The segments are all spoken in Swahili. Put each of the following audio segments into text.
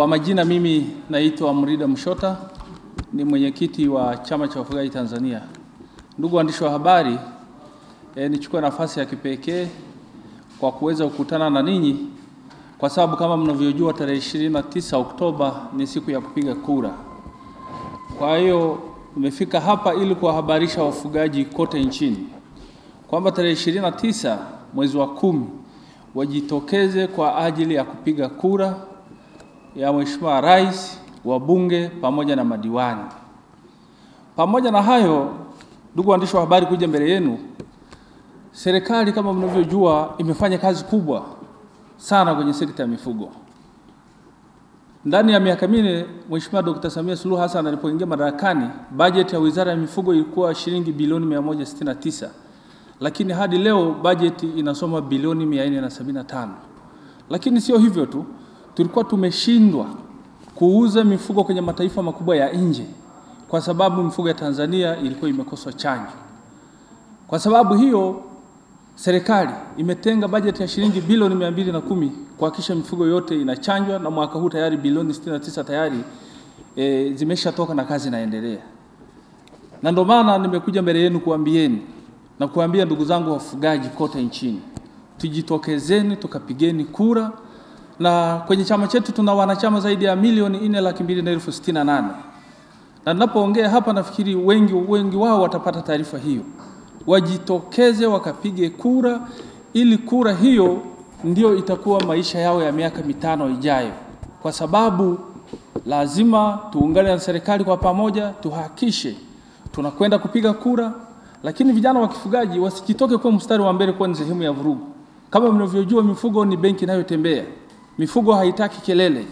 majina mimi naitwa Mrida Mshota, ni mwenyekiti wa Chama cha Wafugaji Tanzania. Ndugu waandishi wa habari, nichukue nafasi ya kipekee kwa kuweza kukutana na ninyi kwa sababu kama mnavyojua tarehe 29 Oktoba ni siku ya kupiga kura. Kwa hiyo nimefika hapa ili kuwahabarisha wafugaji kote nchini kwamba tarehe 29 mwezi wa 10 wajitokeze kwa ajili ya kupiga kura ya Mheshimiwa Rais, wabunge pamoja na madiwani. Pamoja na hayo, ndugu waandishi wa habari, kuja mbele yenu, serikali kama mnavyojua imefanya kazi kubwa sana kwenye sekta ya mifugo. Ndani ya miaka minne Mheshimiwa Dr. Samia Suluhu Hassan alipoingia madarakani, bajeti ya Wizara ya Mifugo ilikuwa shilingi bilioni 169. Lakini hadi leo bajeti inasoma bilioni 475. Lakini sio hivyo tu, tulikuwa tumeshindwa kuuza mifugo kwenye mataifa makubwa ya nje kwa sababu mifugo ya Tanzania ilikuwa imekosa chanjo. Kwa sababu hiyo serikali imetenga bajeti ya shilingi bilioni 210 kuhakikisha mifugo yote inachanjwa, na mwaka huu tayari bilioni 69 tayari zimeshatoka na kazi inaendelea. Na ndio maana nimekuja mbele yenu kuambieni na kuambia ndugu zangu wafugaji kote nchini, tujitokezeni tukapigeni kura. Na kwenye chama chetu tuna wanachama zaidi ya milioni 4,268,000. Na ninapoongea hapa nafikiri wengi wao watapata taarifa hiyo. Wajitokeze wakapige kura, ili kura hiyo ndio itakuwa maisha yao ya miaka 5 ijayo. Kwa sababu lazima tuungane na serikali kwa pamoja, tuhakikishe tunakwenda kupiga kura. Lakini vijana wa kifugaji wasijitoke kwa mstari wa mbele kwa ni sehemu ya vurugu. Kama mnavyojua, mifugo ni benki inayotembea. Mifugo haitaki kelele.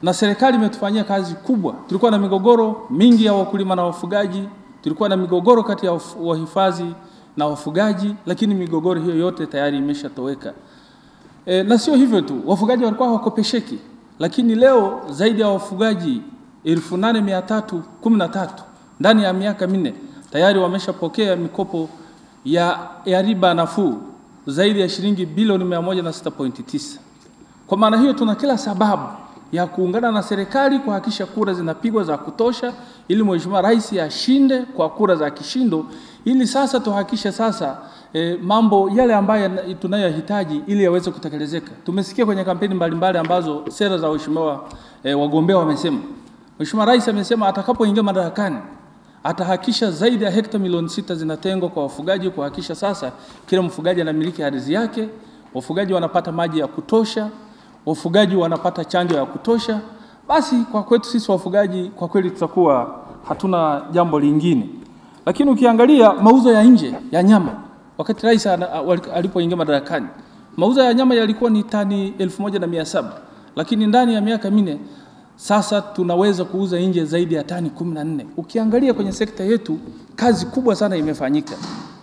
Na serikali imetufanyia kazi kubwa. Tulikuwa na migogoro mingi ya wakulima na wafugaji, tulikuwa na migogoro kati ya wahifadhi na wafugaji, lakini migogoro hiyo yote tayari imeshatoweka. Na sio hivyo tu, wafugaji walikuwa hawakopesheki, lakini leo zaidi ya wafugaji 8,313 ndani ya miaka 4 tayari wameshapokea mikopo ya riba nafuu zaidi ya shilingi bilioni 106.9. Kwa maana hiyo tuna kila sababu ya kuungana na serikali kuhakikisha kura zinapigwa za kutosha, ili Mheshimiwa Rais ashinde kwa kura za kishindo, ili sasa tuhakikishe sasa mambo yale ambayo tunayohitaji ili yaweze kutekelezeka. Tumesikia kwenye kampeni mbalimbali ambazo sera za Mheshimiwa wagombea wamesema. Mheshimiwa Rais amesema atakapoingia madarakani atahakikisha zaidi ya hekta milioni 6 zinatengwa kwa wafugaji, kuhakikisha sasa kila mfugaji anamiliki ardhi yake, wafugaji wanapata maji ya kutosha, wafugaji wanapata chanjo ya kutosha. Basi kwa kwetu sisi wafugaji kwa kweli tutakuwa hatuna jambo lingine. Lakini ukiangalia mauzo ya nje ya nyama, wakati Rais alipoingia madarakani, mauzo ya nyama yalikuwa ni tani 1,700, lakini ndani ya miaka 4 sasa tunaweza kuuza nje zaidi ya tani 14. Ukiangalia kwenye sekta yetu kazi kubwa sana imefanyika.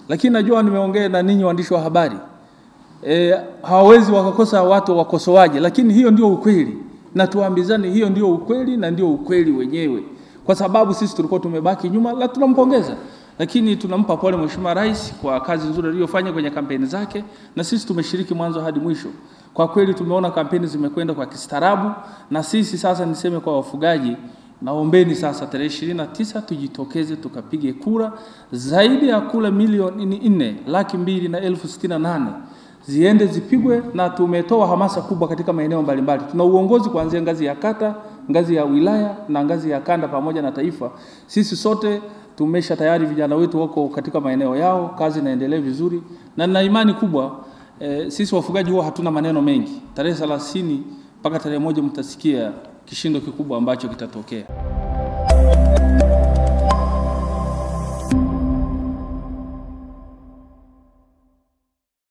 Lakini najua nimeongea na ninyi waandishi wa habari, hawawezi wakakosa watu wakosoaji, lakini hiyo ndio ukweli. Na tuambizane hiyo ndio ukweli, na ndio ukweli wenyewe. Kwa sababu sisi tulikuwa tumebaki nyuma, la tunampongeza. Lakini tunampa pole Mheshimiwa Rais kwa kazi nzuri aliyofanya kwenye kampeni zake, na sisi tumeshiriki mwanzo hadi mwisho. Kwa kweli tumeona kampeni zimekwenda kwa kistaarabu, na sisi sasa niseme kwa wafugaji, naombeni sasa tarehe 29 tujitokeze tukapige kura. Zaidi ya kura milioni 4,268,000 ziende zipigwe, na tumetoa hamasa kubwa katika maeneo mbalimbali. Tuna uongozi kuanzia ngazi ya kata, ngazi ya wilaya na ngazi ya kanda pamoja na taifa. Sisi sote tumesha tayari, vijana wetu wako katika maeneo yao, kazi inaendelea vizuri, na nina imani kubwa sisi wafugaji huwa hatuna maneno mengi. Tarehe 30 mpaka tarehe 1 mtasikia kishindo kikubwa ambacho kitatokea.